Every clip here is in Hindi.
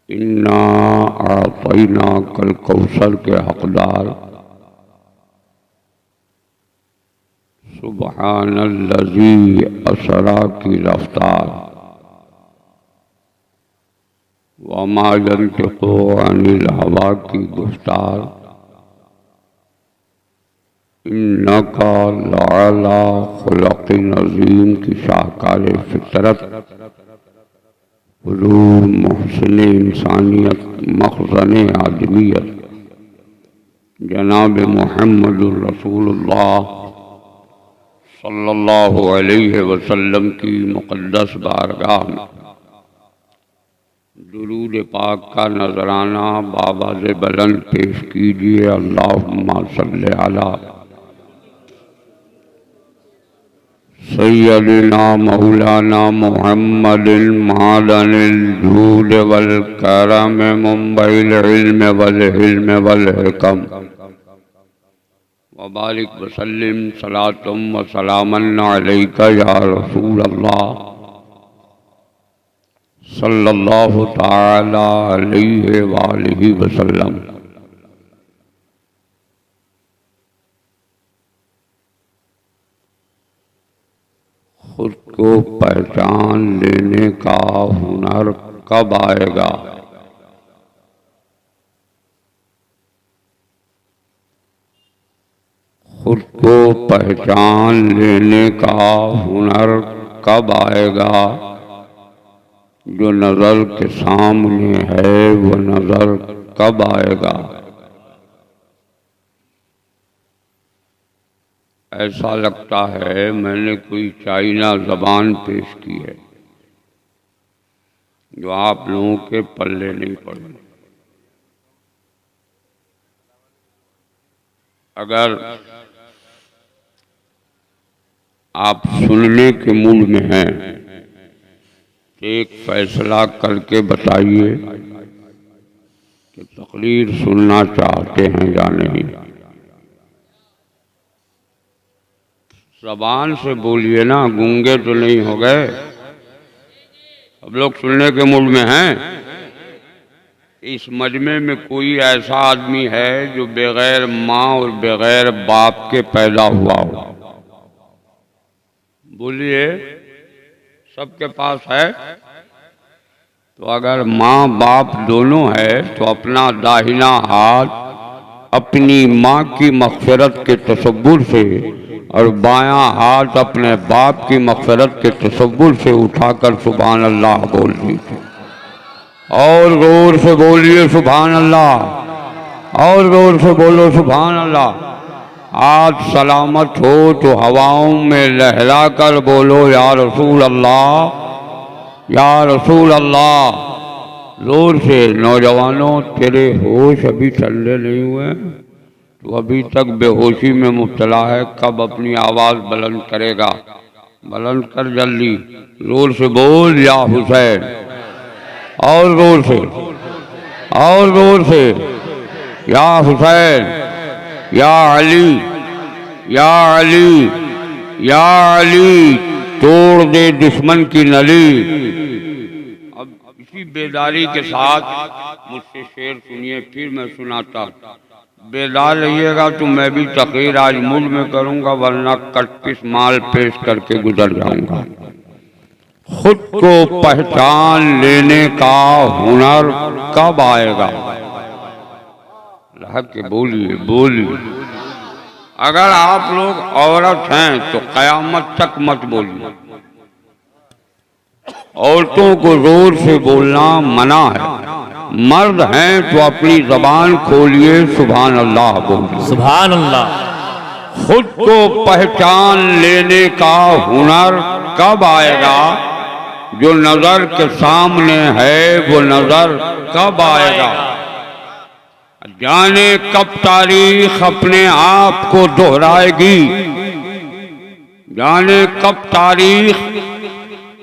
इन्ना आतैना कल कौसर के हकदार सुबहानल्लज़ी असरा की रफ्तार वमा यंतिक़ु अनिल हवा की गुफ्तार इन्नका लअला खुलक़िन अज़ीम की शाहकार फितरत उलूम मुहसिन इंसानियत मखज़न आदमियत जनाब मुहम्मदुर रसूलुल्लाह सल्लल्लाहु अलैहि वसल्लम की मुक़द्दस बारगाह में दुरूद पाक का नजराना बाबाज़ बुलंद पेश कीजिए। अल्लाहुम्मा सल्लि अला सय्यदिना मौलाना मुहम्मदिन मादनिल जूद वल करम मुंबइल इल्म वल हिल्म वल हिकम व बारिक वसल्लिम सलातुम व सलामन अलैका या रसूल अल्लाह सल्लल्लाहु ताला अलैहि व आलिहि वसल्लम। खुद को पहचान लेने का हुनर कब आएगा? खुद को पहचान लेने का हुनर कब आएगा? जो नज़र के सामने है वो नज़र कब आएगा? ऐसा लगता है मैंने कोई चाइना ज़बान पेश की है जो आप लोगों के पल्ले नहीं पड़ी। अगर आप सुनने के मूड में हैं तो एक फैसला करके बताइए कि तकरीर सुनना चाहते हैं या नहीं। ज़बान से बोलिए ना, गूंगे तो नहीं हो गए। अब लोग सुनने के मूड में हैं। इस मजमे में कोई ऐसा आदमी है जो बगैर माँ और बगैर बाप के पैदा हुआ हो? बोलिए, सबके पास है। तो अगर माँ बाप दोनों है तो अपना दाहिना हाथ अपनी माँ की मग़फ़िरत के तसव्वुर से और बायां हाथ अपने बाप की मग़फ़िरत के तसव्वुर से उठाकर सुभान अल्लाह बोल दीजिए। और ज़ोर से बोलिए सुभान अल्लाह, और ज़ोर से बोलो सुभान अल्लाह। हाथ सलामत हो तो हवाओं में लहरा कर बोलो या रसूल अल्लाह, या रसूल अल्लाह। ज़ोर से। नौजवानों, तेरे होश अभी ठंडे नहीं हुए तो अभी तक बेहोशी में मुब्तला है। कब अपनी आवाज़ बुलंद करेगा? बुलंद कर जल्दी। ज़ोर से बोल या हुसैन, और ज़ोर से, और ज़ोर से, या हुसैन, या अली, या अली, या अली। तोड़ दे दुश्मन की नली। अब इसी बेदारी के साथ मुझसे शेर सुनिए, फिर मैं सुनाता। बेदार रहिएगा तो मैं भी तकरीर आज मूड में करूँगा, वरना कटपिस माल पेश करके गुजर जाऊँगा। खुद को पहचान लेने का हुनर कब आएगा? लहक के बोलिए, बोलिए। अगर आप लोग औरत हैं तो क़यामत तक मत बोलिए। औरतों को जोर से बोलना मना है। मर्द हैं तो अपनी ज़बान खोलिए, सुभान अल्लाह बोलिए, सुभान अल्लाह। खुद को पहचान लेने का हुनर कब आएगा? जो नज़र के सामने है वो नज़र कब आएगा? जाने कब तारीख अपने आप को दोहराएगी, जाने कब तारीख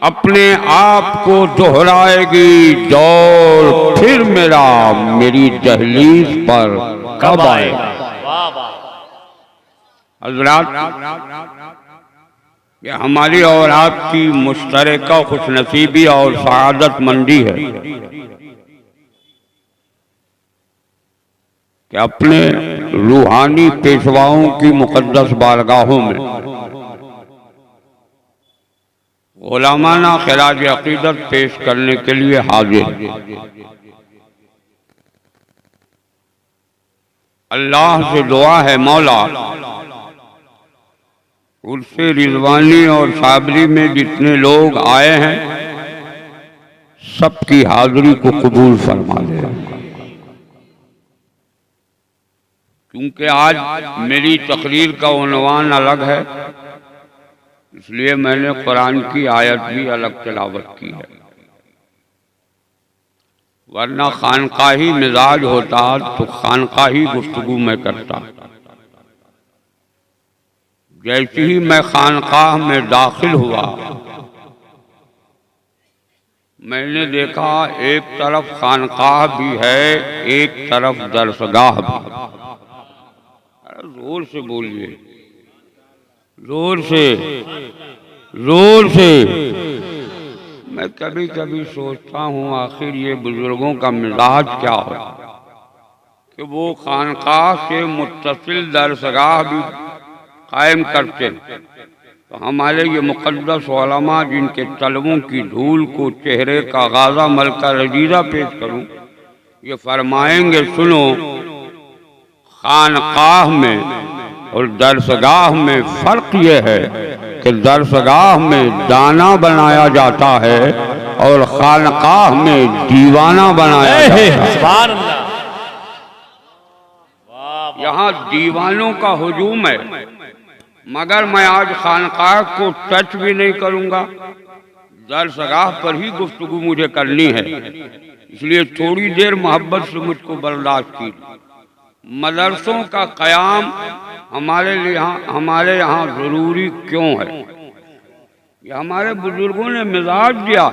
अपने आप को दोहराएगी। दौर फिर मेरा मेरी दहलीज पर कब आएगा? हज़रात, ये हमारी और आपकी मुश्तरका खुशनसीबी और सआदत मंदी है कि अपने रूहानी पेशवाओं की मुकद्दस बारगाहों में गुलामाना खिराज अकीदत पेश करने के लिए हाजिर। अल्लाह से दुआ है मौला उर्से रिजवानी और साबरी में जितने लोग आए हैं सबकी हाजिरी को कबूल फरमा दे। क्योंकि आज मेरी तकरीर का उन्वान अलग है, इसलिए मैंने कुरान की आयत भी अलग तिलावत की है, वरना खानकाही मिजाज होता तो खानकाही गुफ्तगू में करता। जैसे ही मैं खानकाह में दाखिल हुआ मैंने देखा एक तरफ खानकाह भी है, एक तरफ दरसगाह भी। जोर से बोलिए, जोर से, जोर से। मैं कभी कभी सोचता हूँ आखिर ये बुजुर्गों का मिजाज क्या हो कि वो खानकाह से मुत्तसिल दरसगाह भी कायम करते। तो हमारे ये मुक़द्दस उलमा जिनके तलबों की धूल को चेहरे का गाज़ा मलका रजीज़ा पेश करूं, ये फरमाएंगे सुनो, खानकाह में और दरसगाह में फ़र्क ये है कि दरसगाह में दाना बनाया जाता है और खानकाह में दीवाना बनाया जाता है। यहाँ दीवानों का हुजूम है, मगर मैं आज खानकाह को टच भी नहीं करूंगा, दरसगाह पर ही गुफ्तगू मुझे करनी है, इसलिए थोड़ी देर मोहब्बत से मुझको बर्दाश्त की। मदरसों का क़याम हमारे यहाँ ज़रूरी क्यों है? ये हमारे बुजुर्गों ने मिजाज दिया,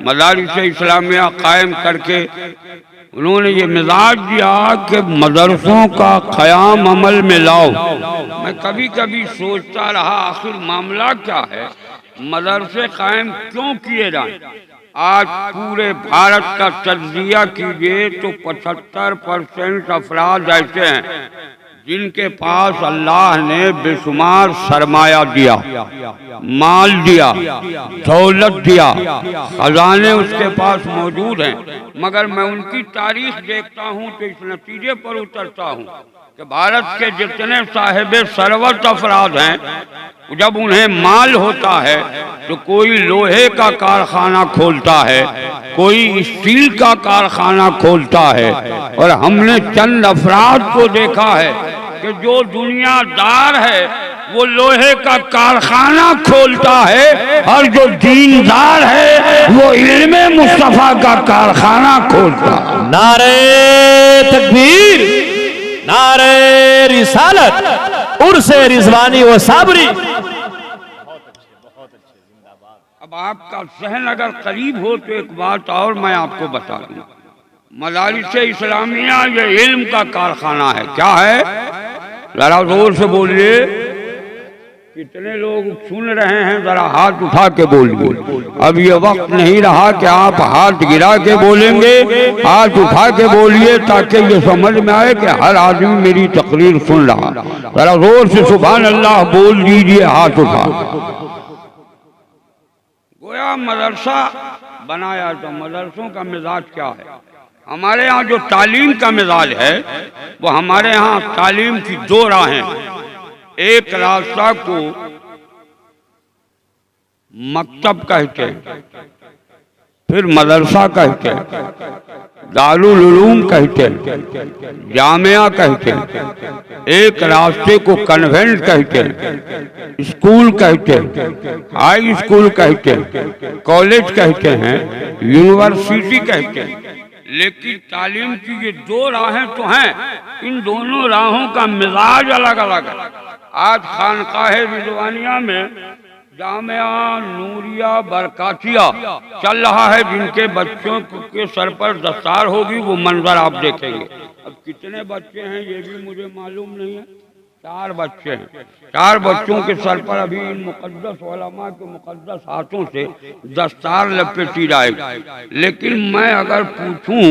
मदारिस इस्लामिया कायम करके उन्होंने ये मिजाज दिया कि मदरसों का क़याम अमल में लाओ। मैं कभी कभी सोचता रहा आखिर मामला क्या है, मदरसे कायम क्यों किए जाएं? आज पूरे भारत का तज्जिया कीजिए तो 75% अफराद ऐसे हैं जिनके पास अल्लाह ने बेशुमार सरमाया दिया, माल दिया, दौलत दिया, खजाने उसके पास मौजूद हैं, मगर मैं उनकी तारीख देखता हूँ तो इस नतीजे पर उतरता हूँ कि भारत के जितने साहिबे सरवत अफराद हैं, जब उन्हें माल होता है तो कोई लोहे का कारखाना खोलता है, कोई स्टील का कारखाना खोलता है, और हमने चंद अफराद को देखा है कि जो दुनियादार है वो लोहे का कारखाना खोलता है और जो दीनदार है वो इल्मे मुस्तफा का कारखाना खोलता है। नारे तकबीर, नारे रिसालत, उर्से रिजवानी व साबरी। अब आपका जहन अगर करीब हो तो एक बात और मैं आपको बता दूं, मदारिस इस्लामिया ये इल्म का कारखाना है। क्या है? जरा जोर से बोलिए, कितने लोग सुन रहे हैं? जरा हाथ उठा के बोलिए। अब ये वक्त नहीं रहा कि आप हाथ गिरा के बोलेंगे, हाथ उठा के बोलिए ताकि ये समझ में आए कि हर आदमी मेरी तकरीर सुन रहा। जरा जोर से सुभान अल्लाह बोल दीजिए हाथ उठा। गोया मदरसा बनाया तो मदरसों का मिजाज क्या है? हमारे यहाँ जो तालीम का मिजाज है वो हमारे यहाँ तालीम की दो राहें, एक रास्ता को मकतब कहते हैं, फिर मदरसा कहते हैं, दारुल उलूम कहते हैं, जामिया कहते हैं, एक रास्ते को कन्वेंट कहते हैं, स्कूल कहते हैं, हाई स्कूल कहते हैं, कॉलेज कहते हैं, यूनिवर्सिटी कहते हैं। लेकिन तालीम की ये दो राहें तो हैं, इन दोनों राहों का मिजाज अलग अलग है। आज खानकाह रिजवानिया में जामिया नूरिया बरकातिया चल रहा है, जिनके बच्चों के सर पर दस्तार होगी, वो मंजर आप देखेंगे। अब कितने बच्चे हैं ये भी मुझे मालूम नहीं है, 4 बच्चे हैं। 4 बच्चों के सर पर अभी इन मुकद्दस उलमा के मुकद्दस हाथों से दस्तार लपेटी जाएगी। लेकिन मैं अगर पूछूं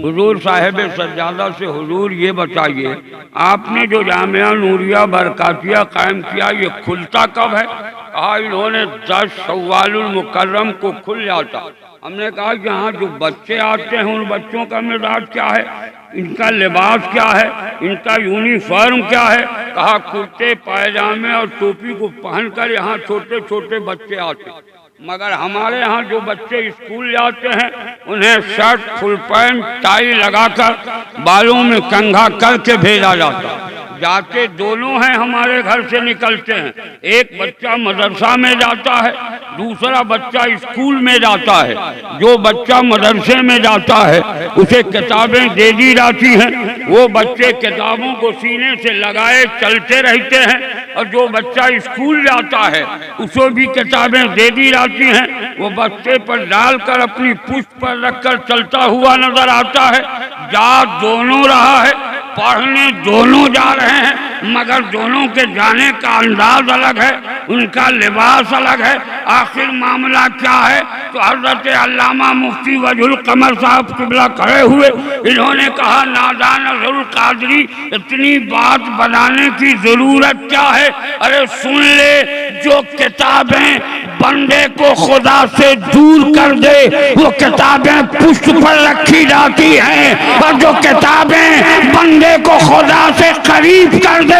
हुजूर साहिब सज्जादा से, हुजूर ये बताइए आपने जो जामिया नूरिया बरकातिया कायम किया ये खुलता कब है? कहा इन्होंने 10 शव्वालुल मुकर्रम को खुल जाता। हमने कहा कि यहाँ जो बच्चे आते हैं उन बच्चों का मिजाज क्या है, इनका लिबास क्या है, इनका यूनिफॉर्म क्या है? कहा कुर्ते पायजामे और टोपी को पहनकर यहाँ छोटे छोटे बच्चे आते, मगर हमारे यहाँ जो बच्चे स्कूल जाते हैं उन्हें शर्ट फुल पैंट टाई लगाकर बालों में कंघा करके भेजा जाता। जाते दोनों हैं, हमारे घर से निकलते हैं। एक बच्चा मदरसा में जाता है, दूसरा बच्चा स्कूल में जाता है। जो बच्चा मदरसे में जाता है उसे किताबें दे दी जाती हैं, वो बच्चे किताबों को सीने से लगाए चलते रहते हैं। और जो बच्चा स्कूल जाता है उसे भी किताबें दे दी जाती हैं, वो बच्चे पर डालकर अपनी पुष्ट पर रखकर चलता हुआ नजर आता है। जा दोनों रहा है, पढ़ने दोनों जा रहे हैं, मगर दोनों के जाने का अंदाज अलग है, उनका लिबास अलग है। आखिर मामला क्या है? तो हजरत अल्लामा मुफ्ती वजहुल कमर साहब किबला खड़े हुए, इन्होंने कहा नादान अज़रुल कादरी इतनी बात बनाने की जरूरत क्या है? अरे सुन ले, जो किताबें बंदे को खुदा से दूर कर दे वो किताबें पुष्ट पर रखी जाती हैं, और जो किताबें बंदे को खुदा से करीब कर दे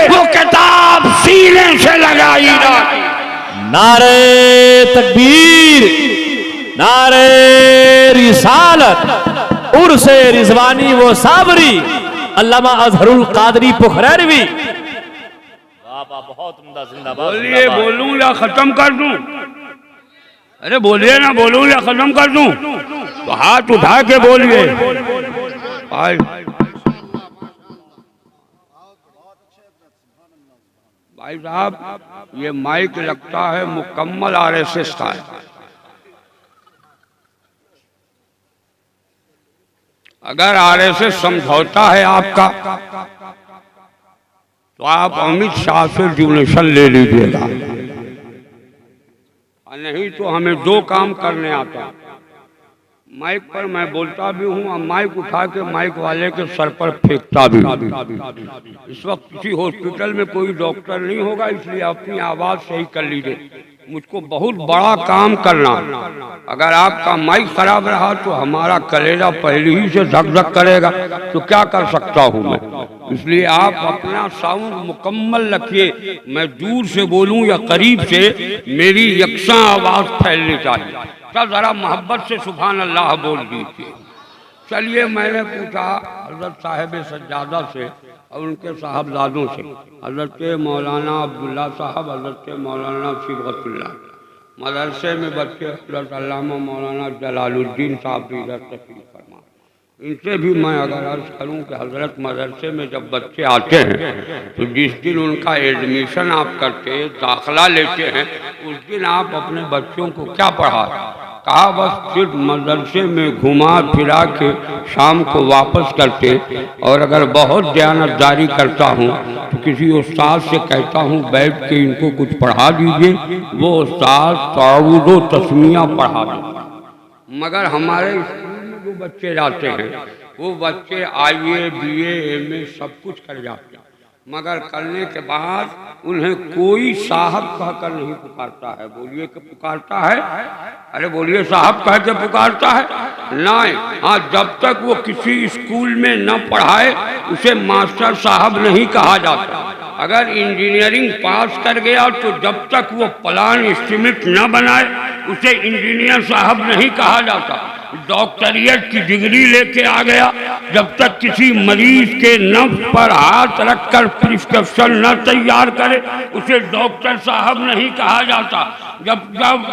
वो किताब सीने से लगाई जाती। नारे तकबीर, नारे रिसालत, उर्से रिजवानी वो साबरी, अल्लामा अजहरुल कादरी पुखरैरवी। बहुत उम्दा, जिंदाबाद। बोलिए, बोलूं या खत्म कर दूं? अरे बोलिए ना, बोलूं या खत्म कर दूं? तो हाथ उठा के बोलिए। भाई साहब, ये माइक लगता है मुकम्मल आरएसएस का है। अगर आरएसएस समझौता है आपका तो आप अमित शाह से डिविनेशन ले लीजिएगा, नहीं तो हमें 2 काम करने आता है। माइक पर मैं बोलता भी हूँ और माइक उठा के माइक वाले के सर पर फेंकता भी हूँ। इस वक्त किसी हॉस्पिटल में कोई डॉक्टर नहीं होगा, इसलिए अपनी आवाज़ सही कर लीजिए। मुझको बहुत बड़ा काम करना, अगर आपका माइक खराब रहा तो हमारा कलेजा पहले ही से धक धक करेगा, तो क्या कर सकता हूँ मैं। इसलिए आप अपना साउंड मुकम्मल रखिए, मैं दूर से बोलूँ या करीब से, मेरी यकसा आवाज़ फैलनी चाहिए। तब ज़रा मोहब्बत से सुभान अल्लाह बोल दीजिए। चलिए, मैंने पूछा हज़रत साहिब सज्जादा से और उनके साहबजादों से, हज़रत मौलाना अब्दुल्ला साहब, हज़रत मौलाना सिबगतुल्लाह, मदरसे में बच्चे हज़रत अल्लामा मौलाना जलालुद्दीन साहब भी इधर तशरीफ़ फरमा। इनसे भी मैं अगर अर्ज़ करूं कि हज़रत मदरसे में जब बच्चे आते हैं तो जिस दिन उनका एडमिशन आप करते, दाखिला लेते हैं, उस दिन आप अपने बच्चों को क्या पढ़ाते? कहा बस सिर्फ मदरसे में घुमा फिरा के शाम को वापस करते, और अगर बहुत दयानतदारी करता हूँ तो किसी उस्ताद से कहता हूँ बैठ के इनको कुछ पढ़ा दीजिए, वो उस्ताद ताऊदो तस्मिया पढ़ा देता। मगर हमारे स्कूल में जो बच्चे जाते हैं वो बच्चे IA BA MA सब कुछ कर जाते हैं, मगर करने के बाद उन्हें कोई साहब कहकर नहीं पुकारता है। बोलिए कि पुकारता है? अरे बोलिए, साहब कह के पुकारता है? नहीं। हाँ, जब तक वो किसी स्कूल में न पढ़ाए उसे मास्टर साहब नहीं कहा जाता। अगर इंजीनियरिंग पास कर गया तो जब तक वो प्लान एस्टीमेट न बनाए उसे इंजीनियर साहब नहीं कहा जाता। डॉक्टरियत की डिग्री लेके आ गया, जब तक किसी मरीज के नब्ज पर हाथ रखकर प्रिस्क्रिप्शन न तैयार करे उसे डॉक्टर साहब नहीं कहा जाता। जब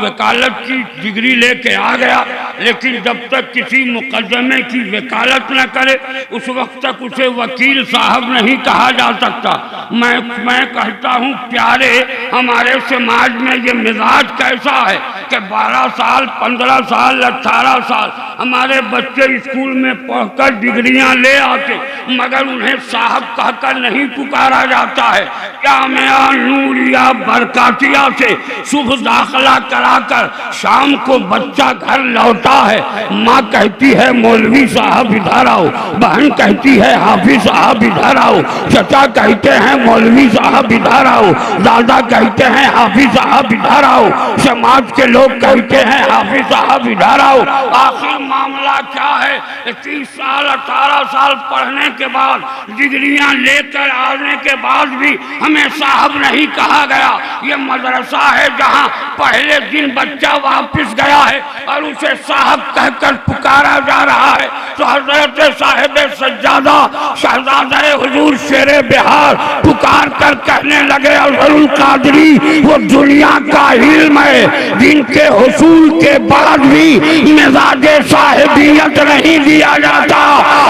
वकालत की डिग्री लेके आ गया, लेकिन जब तक किसी मुकदमे की वकालत न करे उस वक्त तक उसे वकील साहब नहीं कहा जा सकता। मैं कहता हूँ प्यारे, हमारे समाज में ये मिजाज कैसा है कि 12 साल 15 साल 18 साल हमारे बच्चे स्कूल में पढ़कर डिग्रियां ले आते, मगर उन्हें साहब कहकर नहीं पुकारा जाता है। जामिया नूरिया बरकातिया से सुबह दाखिला कराकर शाम को बच्चा घर लौटा है, माँ कहती है मौलवी साहब इधर आओ, बहन कहती है हाफिज साहब इधर आओ, चचा कहते हैं मौलवी साहब इधर आओ, दादा कहते हैं हाफिज साहब इधर आओ, समाज के लोग कहते हैं हाफिज साहब इधर आओ। आखिर मामला क्या है? 30 साल 18 साल पढ़ने के बाद, डिग्रियां लेकर आने के बाद भी हमें साहब नहीं कहा गया। ये मदरसा है जहां पहले दिन बच्चा वापस गया है और उसे साहब कहकर पुकारा जा रहा है। तो हजरत साहिब सज्जादा शहजादे हुजूर शेरे बिहार पुकार कर कहने लगे अज़हरुल कादरी वो दुनिया का इल्म है जिनके हुसूल के बाद भी मिजाजे साहिबियत नहीं दिया जाता,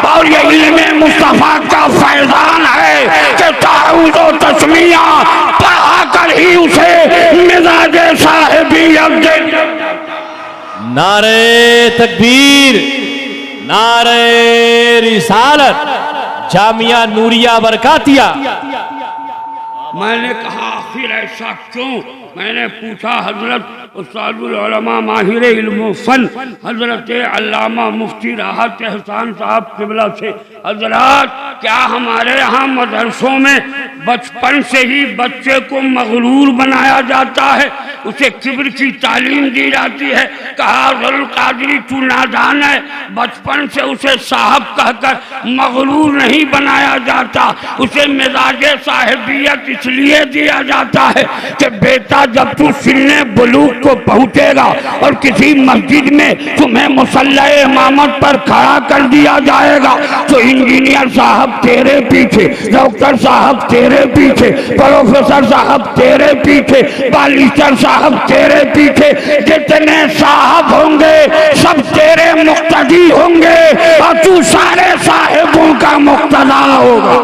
और ये इल्म मुस्तफा का फैजान है कि ताऊद व तस्मिया पढ़ा कर ही उसे मिजाजे साहिबियत दे। नारे तकबीर, नारे रिसालत, जामिया नूरिया बरकातिया। मैंने कहा आखिर ऐसा क्यों? मैंने पूछा हजरत उस्तादुल उलमा माहिर इल्म फन हजरत अल्लामा मुफ्ती राहत एहसान साहब किबला से, हजरत क्या हमारे यहाँ मदरसों में बचपन से ही बच्चे को मगरूर बनाया जाता है, उसे किब्र की तालीम दी जाती है? कहा अज़हरुल कादरी तू नादान है, बचपन से उसे साहब कहकर मगरूर नहीं बनाया जाता, उसे मिजाजे साहिबियत इसलिए दिया जाता है कि बेटा जब तू सिन्ने बुलूग को पहुंचेगा और किसी मस्जिद में तुम्हें मुसल्ला इमामत पर खड़ा कर दिया जाएगा तो इंजीनियर साहब तेरे पीछे, डॉक्टर साहब तेरे पीछे, प्रोफेसर साहब तेरे पीछे, बालिस्टर साहब तेरे पीछे, जितने साहब होंगे सब तेरे मुक्तदी होंगे और तू सारे साहिबों का मुक्तदा होगा।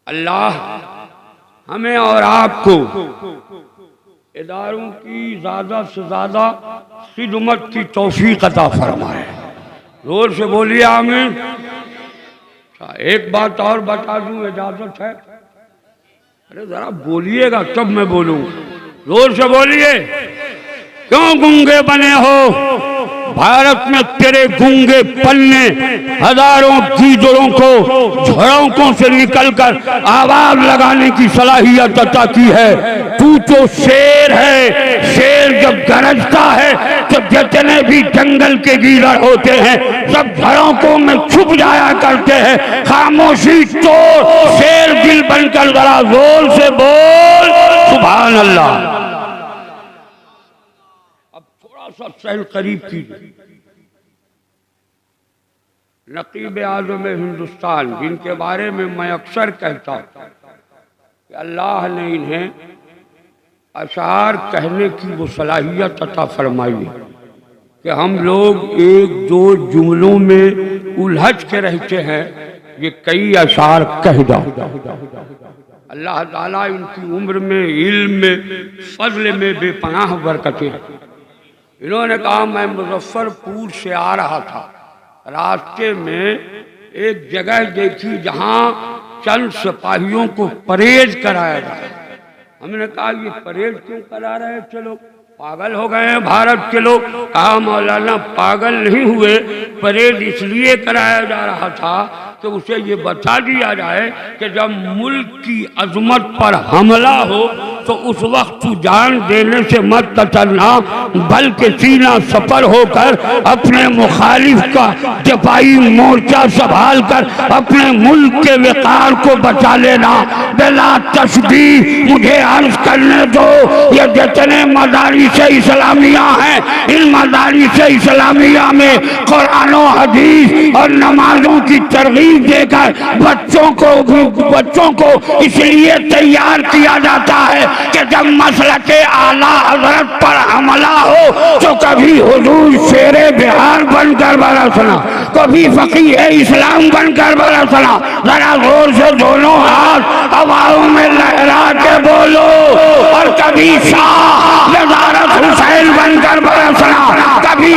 अल्लाह हमें और आपको इदारों की ज़्यादा से ज़्यादा खिदमत की तौफीक अता फरमाए। जोर से बोलिए आमीन। एक बात और बता दूं, इजाज़त है? अरे ज़रा बोलिएगा तब मैं बोलूँ। जोर से बोलिए। क्यों गूंगे बने हो? भारत में तेरे गूंगे पन्ने हजारों गीदड़ों को झड़ोंकों से निकलकर आवाज लगाने की सलाहियत अता की है। तू तो शेर है, शेर जब गरजता है तो जितने भी जंगल के गीदड़ होते हैं सब झड़ोंकों में छुप जाया करते हैं। खामोशी तोड़, शेर दिल बनकर जरा जोर से बोल सुभान अल्लाह। सब सहल करीब कीजिए। नकीब आज़म हिंदुस्तान जिनके बारे में मैं अक्सर कहता हूँ कि अल्लाह ने इन्हें अशार कहने की वो सलाहियत अता फरमाई है कि हम लोग एक दो जुमलों में उलझ के रहते हैं, ये कई अशार कह जाओ। अल्लाह ताला इनकी उम्र में, इल्म में, फजल में बेपनाह बरकतें हैं। इन्होंने कहा मैं मुजफ्फरपुर से आ रहा था, रास्ते में एक जगह देखी जहां चंद सिपाहियों को परहेज कराया जाए। हमने कहा ये परहेज क्यों करा रहे थे लोग? पागल हो गए हैं भारत के लोग? कहा मौलाना पागल नहीं हुए, परहेज इसलिए कराया जा रहा था कि उसे ये बता दिया जाए कि जब मुल्क की अजमत पर हमला हो तो उस वक्त तू जान देने से मत कतरना, बल्कि सीना सफर होकर अपने मुखालिफ का दिफाई मोर्चा संभाल कर अपने मुल्क के विकार को बचा लेना। बिला तशबीह मुझे अर्ज करने दो, ये जितने मदारिस इस्लामिया हैं इन मदारिस इस्लामिया में कुरान और हदीस और नमाजों की तरगीब देकर बच्चों को इसलिए तैयार किया जाता है कि जब मसलके आला हजरत पर हमला हो तो कभी हुजूर शेरे बिहार बनकर बरसना, कभी फकीह इस्लाम बनकर बरसना। जरा जोर से दोनों हाथ हवाओं में लहरा के बोलो। और कभी शाह नज़ारत हुसैन बनकर बरसना, कभी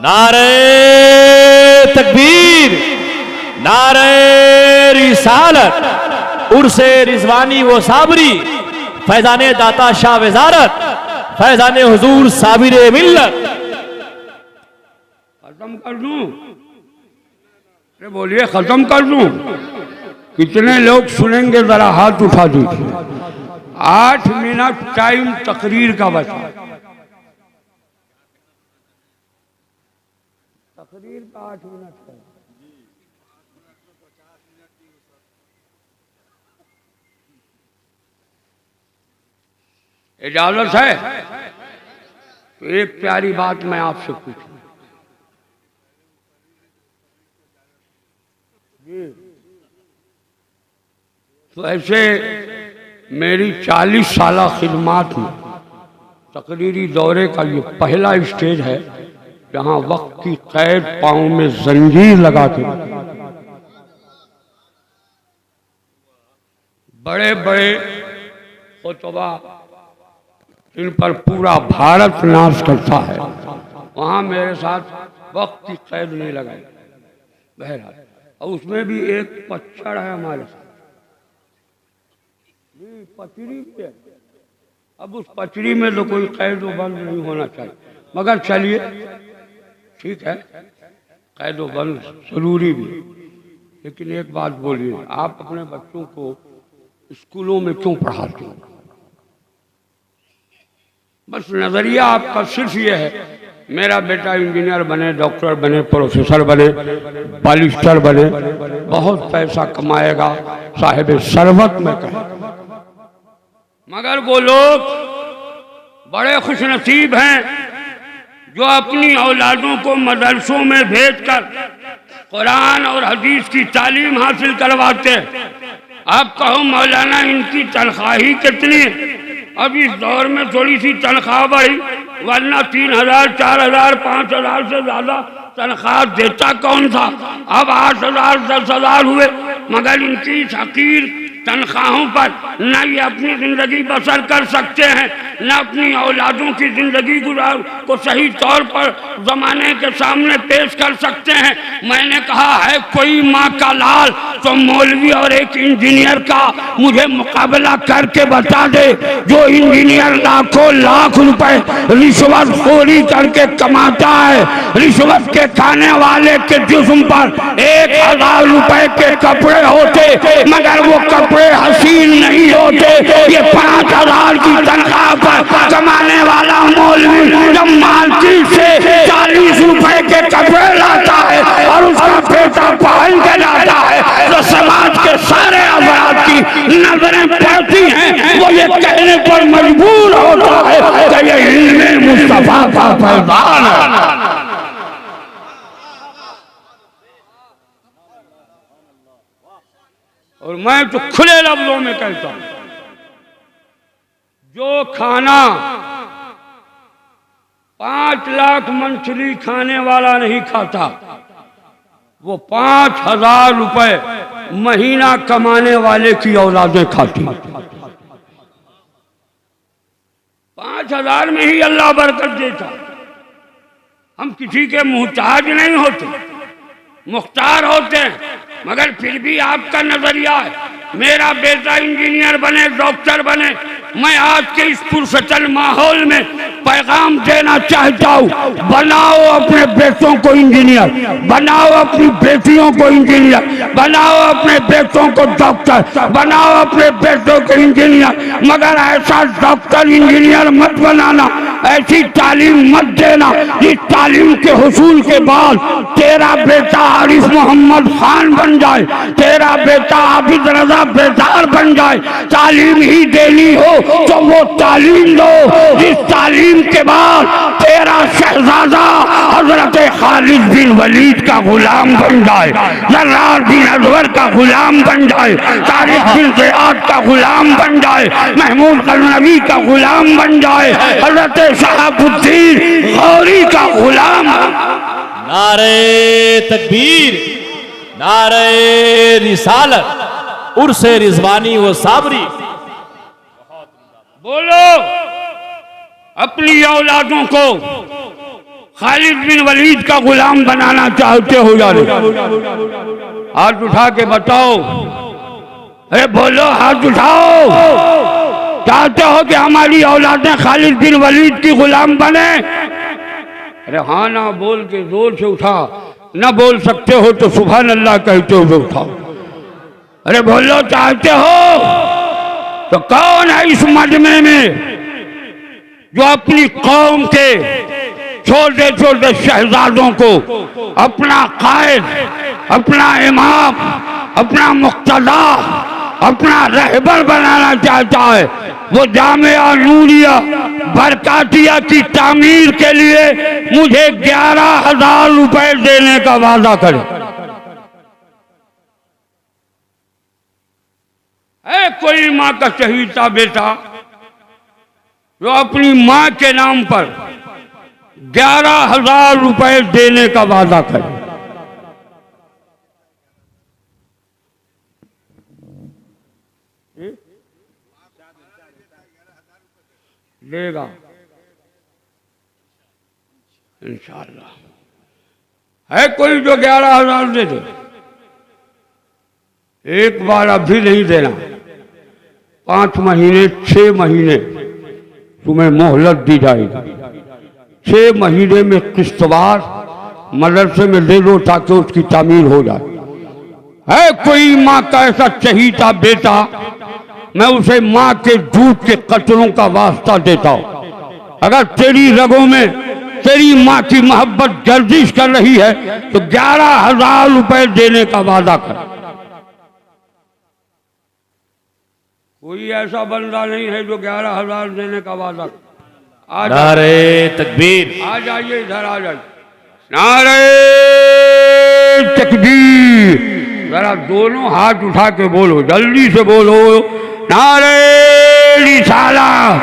नारे तकबीर, नारे रिसालत, उर्से रिजवानी वो साबरी, फैजाने दाता शाह वजारत, फैजाने हुजूर साबिरे मिल्लत। खत्म कर दूं? अरे बोलिए, खत्म कर दूं? कितने लोग सुनेंगे जरा हाथ उठा दीजिए। 8 मिनट टाइम तकरीर का बचा। तकरीर का 8 मिनट का। इजाजत है तो एक प्यारी बात मैं आपसे पूछूं। तो ऐसे मेरी 40 साल खिदमात में तकरीरी दौरे का ये पहला स्टेज है जहां वक्त की कैद पांव में जंजीर लगा के बड़े बड़े खुतबा इन पर पूरा भारत नाश करता है, वहां मेरे साथ वक्त की कैद नहीं लगाई। बहरहाल, और उसमें भी एक पच्चड़ है हमारे साथ, पचड़ी पे। अब उस पचड़ी में तो कोई कैद बंद नहीं होना चाहिए, मगर चलिए ठीक है, कैद बंद जरूरी भी। लेकिन एक बात बोलिए, आप अपने बच्चों को स्कूलों में क्यों पढ़ाते हो? बस नजरिया आपका सिर्फ ये है मेरा बेटा इंजीनियर बने, डॉक्टर बने, प्रोफेसर बने, बालिस्टर बने, बहुत पैसा कमाएगा, साहिब सरबत में कहे। मगर वो लोग बड़े खुशनसीब हैं जो अपनी औलादों को मदरसों में भेजकर कुरान और हदीस की तालीम हासिल करवाते हैं। आप कहो मौलाना इनकी तनख्वाह ही कितनी है? अब इस दौर में थोड़ी सी तनख्वाह बढ़ी, वरना 3000, 4000, 5000 से ज्यादा तनख्वाह देता कौन था? अब 8000, 10,000 हुए। मगर इनकी इस हकीर तनख्वाहों पर न ये अपनी जिंदगी बसर कर सकते हैं, न अपनी औलादों की जिंदगी को सही तौर पर जमाने के सामने पेश कर सकते हैं। मैंने कहा है कोई माँ का लाल तो मौलवी और एक इंजीनियर का मुझे मुकाबला करके बता दे, जो इंजीनियर लाखों लाख रुपए रिश्वतखोरी करके कमाता है। रिश्वत के खाने वाले के जिस्म पर 1000 रुपए के कपड़े होते, मगर वो कपड़े हसीन नहीं होते। ये 5000 की तनख्वाह पर कमाने वाला मौलवी जब मार्केट से 40 रुपए के कपड़े लाता है और उसका बेटा पहन के लाता है तो समाज के सारे अफराद की नजरें पड़ती हैं। वो ये कहने पर मजबूर होता है कि ये इल्मे मुस्तफा का फैजान है। और मैं तो खुले लफ्जों में कहता हूं, जो खाना 5 लाख मंथली खाने वाला नहीं खाता, वो 5000 रुपए महीना कमाने वाले की औलादें खाती। 5000 में ही अल्लाह बरकत देता। हम किसी के मुहताज नहीं होते, मुख्तार होते हैं। मगर फिर भी आपका नजरिया है मेरा बेटा इंजीनियर बने, डॉक्टर बने। मैं आज के इस पुरसतल माहौल में पैगाम देना चाहता हूँ, बनाओ अपने बेटों को इंजीनियर, बनाओ अपनी बेटियों को इंजीनियर, बनाओ अपने बेटों को डॉक्टर, बनाओ अपने बेटों को इंजीनियर। मगर ऐसा डॉक्टर इंजीनियर मत बनाना, ऐसी तालीम मत देना इस तालीम के हुसूल के बाद तेरा बेटा आरिफ मोहम्मद खान बन जाए, तेरा बेटा आबिद रजा बेदार बन जाए। तालीम ही देनी हो तो वो तालीम दो जिस तालीम के बाद तेरा शहजादा हजरत खालिद बिन वलीद का गुलाम बन जाए, जर्रार बिन अजवर का गुलाम बन जाए, तारिक बिन ज़ियाद का गुलाम बन जाए, महमूद गजनवी का गुलाम बन जाए, हजरत शहाबुद्दीन गौरी का गुलाम। नारे तकबीर, नारे रिसालत, उर्से रिजवानी वो साबरी। बोलो अपनी औलादों को खालिद बिन वलीद का गुलाम बनाना चाहते हो या नहीं? हाथ उठा के बताओ, अरे बोलो, हाथ उठाओ। चाहते हो कि हमारी औलादें खालिद बिन वलीद की गुलाम बने? अरे हाँ ना बोल के जोर से उठा, ना बोल सकते हो तो सुभान अल्लाह कहते हुए उठाओ। अरे बोलो, चाहते हो? तो कौन है इस मजमे में जो अपनी कौम के छोटे छोटे शहजादों को अपना कायद, अपना इमाम, अपना मुक्तदा, अपना रहबर बनाना चाहता है? वो जामिया नूरिया बरकातिया की तामीर के लिए मुझे 11,000 रुपए देने का वादा करे। है कोई माँ का चहीता बेटा जो अपनी माँ के नाम पर 11,000 रुपए देने का वादा करे? देगा इंशाअल्लाह। है कोई जो 11,000 दे दे? एक बार अभी नहीं देना, 5 महीने 6 महीने तुम्हें मोहलत दी जाएगी। 6 महीने में किस्तवार मदरसे में दे दो ताकि उसकी तामीर हो जाए। है कोई माँ का ऐसा चहीता बेटा, मैं उसे माँ के दूध के कतरों का वास्ता देता हूँ। अगर तेरी रगों में तेरी माँ की मोहब्बत गर्दिश कर रही है तो 11,000 रुपए देने का वादा कर। कोई ऐसा बंदा नहीं है जो 11,000 देने का वादा कर। नारे तकबीर। आ जाइए, इधर आ जाइए। नारे तकबीर। जरा दोनों हाथ उठा के बोलो, जल्दी से बोलो, नारे रिसालत।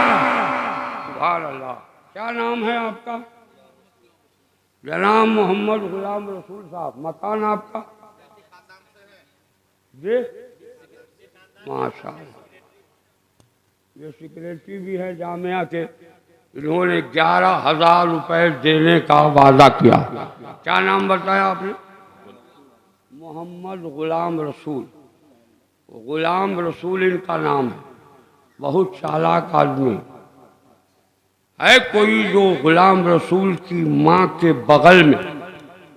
सुभान अल्लाह। क्या नाम है आपका? जनाब मोहम्मद गुलाम रसूल साहब। मकान आपका? जी माशाअल्लाह। ये सेक्रेटरी भी है जामिया के। इन्होंने 11,000 रुपए देने का वादा किया। क्या नाम बताया आपने? मोहम्मद गुलाम रसूल। गुलाम रसूल इनका नाम है। बहुत चालाक आदमी है। कोई जो गुलाम रसूल की माँ के बगल में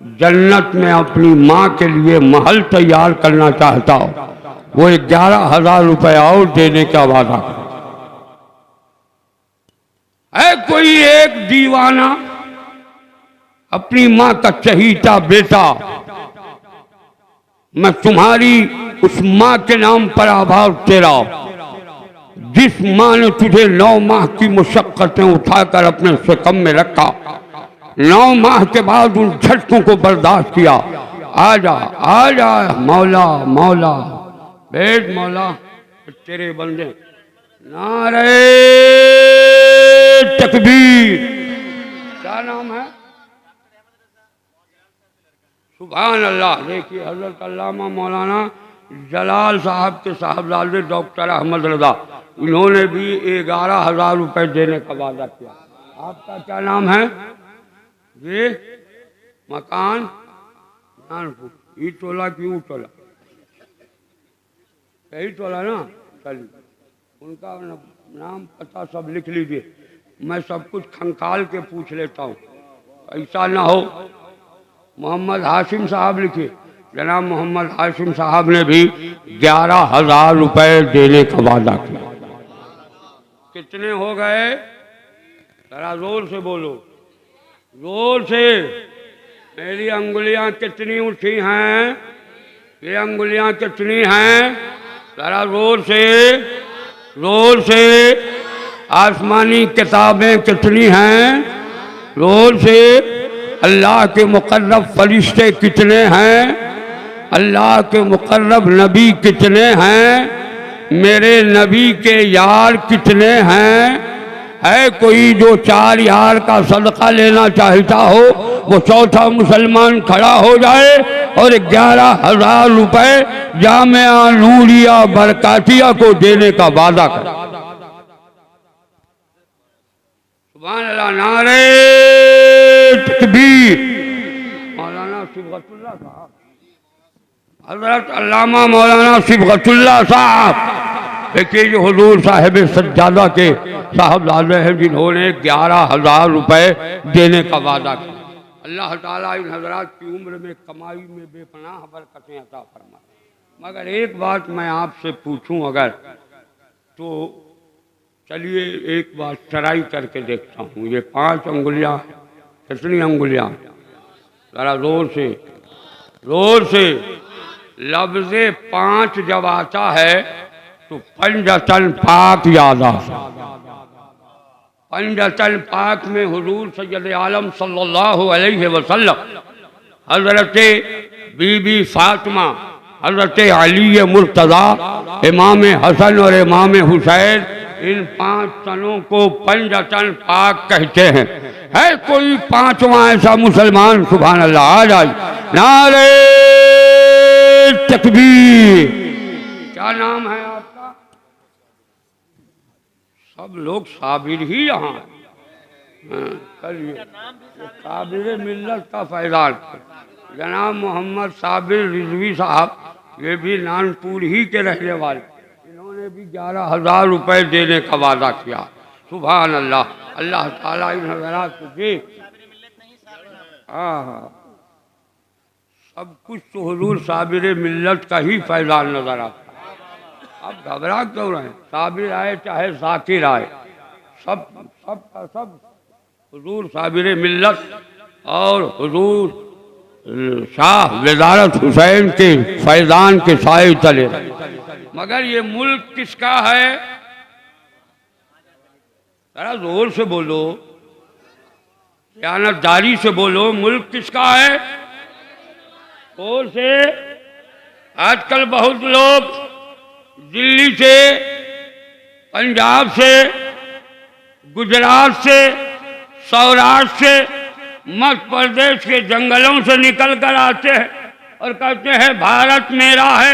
जन्नत में अपनी माँ के लिए महल तैयार करना चाहता हो, वो 11,000 रुपए और देने का वादा करे। है कोई एक दीवाना अपनी माँ का चहीता बेटा, मैं तुम्हारी उस माँ के नाम पर आभार तेरा हूं जिस माँ ने तुझे 9 माह की मुशक्कतें उठाकर अपने शिकम में रखा, 9 माह के बाद उन झटकों को बर्दाश्त किया। आजा आजा मौला मौला, बैठ मौला, तेरे बंदे। नारे तकबीर। क्या नाम है? सुभान अल्लाह। देखिए हजरत अल्लामा मौलाना जलाल साहब के साहबजादे डॉक्टर अहमद रजा, इन्होंने भी 11,000 रुपए देने का वादा किया। आपका क्या नाम है? ये मकान नानपुर। ई टोला क्यों टोला? यही टोला ना? चलिए, उनका नाम पता सब लिख लीजिए। मैं सब कुछ खंगाल के पूछ लेता हूँ, ऐसा ना हो। मोहम्मद हाशिम साहब लिखिए। जनाब मोहम्मद हाशिम साहब ने भी 11,000 रुपए देने का वादा किया। कितने हो गए? जरा जोर से बोलो, जोर से। मेरी अंगुलियां कितनी उठी हैं? ये अंगुलियां कितनी हैं? जरा जोर से, जोर से। आसमानी किताबें कितनी हैं? जोर से। अल्लाह के मुकर्रब फरिश्ते कितने हैं? अल्लाह के मुकर्रब नबी कितने हैं? मेरे नबी के यार कितने हैं? है कोई जो 4 यार का सदका लेना चाहता हो, वो चौथा मुसलमान खड़ा हो जाए और 11,000 रुपए जामिया नूरिया बरकातिया को देने का वादा करे। सुभान अल्लाह। नारे तकबीर। मौलाना सिबगतुल्लाह साहब, हजरत अल्लामा मौलाना सिबगतुल्लाह साहब, देखिए जो हुजूर साहिब सज्जादा के साहबजादे हैं जिन्होंने 11,000 रुपए देने का वादा किया। अल्लाह ताला इन हजरात की उम्र में कमाई में बेपनाह बरकतें अता फरमाए। मगर एक बात मैं आपसे पूछूं अगर, तो चलिए एक बार ट्राई करके देखता हूँ। ये 5 अंगुलियाँ, कितनी अंगुलियाँ, ज़रा जोर से लफ्ज़े 5 जब आता है तो पंजतन पाक याद आता। पंजतन पाक में हुजूर सैयद आलम सल्लल्लाहु अलैहि वसल्लम, हजरत बीबी फातिमा, हजरत अली मुर्तज़ा, इमाम हसन और इमाम हुसैन, इन 5 तनों को पंजतन पाक कहते हैं। है कोई 5वां ऐसा मुसलमान? सुभान अल्लाह, आ जाए। नारे तकबीर। क्या नाम है आपका? सब लोग साबिर ही यहाँ करिए। साबिर मिल्लत का फैजान जनाब मोहम्मद साबिर रिजवी साहब, ये भी नानपुर ही के रहने वाले, इन्होंने भी 11,000 रुपए देने का वादा किया। सुभान अल्लाह, अल्लाह ताला इन हज़रात को दे। हाँ, सब कुछ तो हुजूर साबिर मिल्लत का ही फैजान नजर आता है। अब घबरा क्यों रहे? साबिर आए चाहे जाकिर आए, सब का सब हुजूर साबिर मिल्लत और हुजूर शाह वजारत हुसैन के फैजान के साए तले। मगर ये मुल्क किसका है? जरा जोर से बोलो, खयानतदारी से बोलो, मुल्क किसका है? जोर से। आजकल बहुत लोग दिल्ली से, पंजाब से, गुजरात से, सौराष्ट्र से, मध्य प्रदेश के जंगलों से निकल कर आते हैं और कहते हैं भारत मेरा है।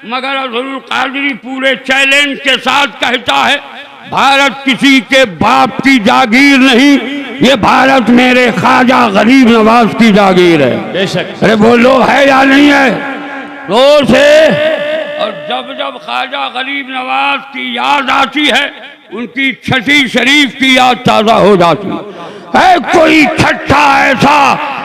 मगर अब्दुल कादरी पूरे चैलेंज के साथ कहता है भारत किसी के बाप की जागीर नहीं, ये भारत मेरे ख्वाजा गरीब नवाज की जागीर है। बेशक। अरे बोलो, है या नहीं है? जोर से। और जब जब ख्वाजा गरीब नवाज की याद आती है, उनकी छठी शरीफ की याद ताज़ा हो जाती है। कोई छठा ऐसा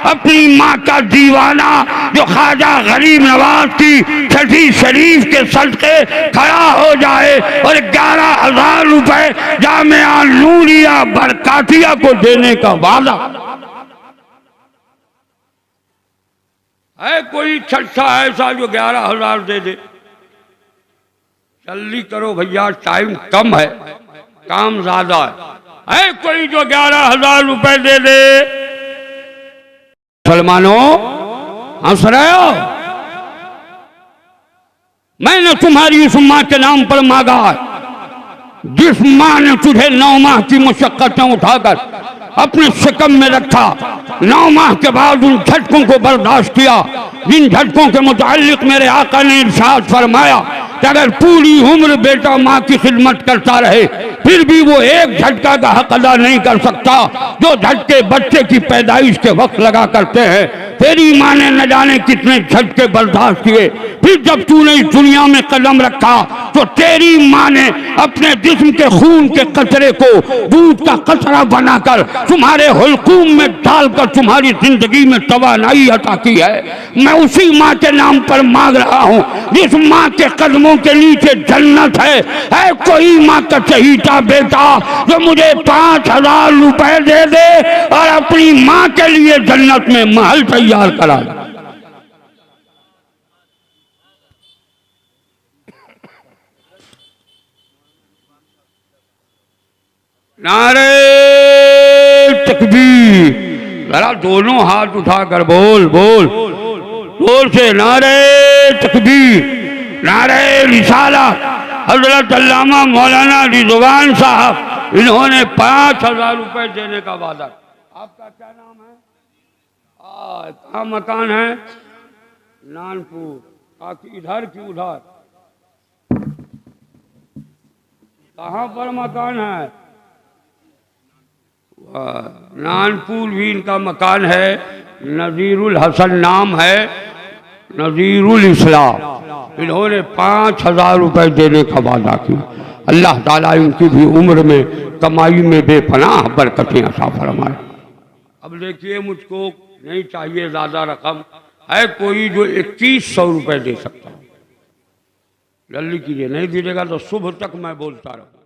अपनी माँ का दीवाना जो ख्वाजा गरीब नवाज की छठी शरीफ के सदके खड़ा हो जाए और 11,000 रुपए जामिया नूरिया बरकातिया को देने का वादा है? कोई छठा ऐसा जो 11,000 दे दे? जल्दी करो भैया, टाइम कम है, काम ज्यादा है कोई जो 11,000 रुपए दे दे? मुसलमानों हंस रहे हो? मैंने तुम्हारी उस माँ के नाम पर मांगा जिस माँ ने तुझे 9 माह की मुशक्कतें उठाकर अपने शिकम में रखा, 9 माह के बाद उन झटकों को बर्दाश्त किया जिन झटकों के मुताल्लिक मेरे आका ने इरशाद फरमाया कि अगर पूरी उम्र बेटा माँ की खिदमत करता रहे फिर भी वो एक झटका का हक अदा नहीं कर सकता जो झटके बच्चे की पैदाइश के वक्त लगा करते हैं। तेरी माँ ने न जाने कितने झटके बर्दाश्त किए, फिर जब तूने इस दुनिया में कदम रखा तो तेरी माँ ने अपने जिस्म के खून के कचरे को दूध का कचरा बनाकर तुम्हारे हुलकूम में डालकर तुम्हारी जिंदगी में तवानाई अता की है। मैं उसी माँ के नाम पर मांग रहा हूँ जिस माँ के कदमों के नीचे जन्नत है कोई माँ का चहीता बेटा जो मुझे 5,000 रुपए दे दे और अपनी माँ के लिए जन्नत में महल तैयार करा। नारे तकबीर। जरा दोनों हाथ उठाकर बोल बोल जोर से, नारे तकबीर, नारे रिसालत। हजरत अल्लामा मौलाना रिजवान साहब, इन्होंने 5,000 रुपए देने का वादा। आपका क्या नाम है? कहाँ मकान है? नानपुर। इधर की उधर? कहाँ पर मकान है? नानपुर भी इनका मकान है, नज़ीरुल हसन नाम है, नज़ीरुल इस्लाम। इन्होंने 5,000 रुपये देने का वादा किया। अल्लाह ताला इनकी भी उम्र में कमाई में बेपनाह बरकतें अता फरमाए। अब देखिए, मुझको नहीं चाहिए ज़्यादा रकम, है कोई जो 2100 रुपये दे सकता है, जल्दी कीजिए, नहीं दीजिएगा तो सुबह तक मैं बोलता रहूँ।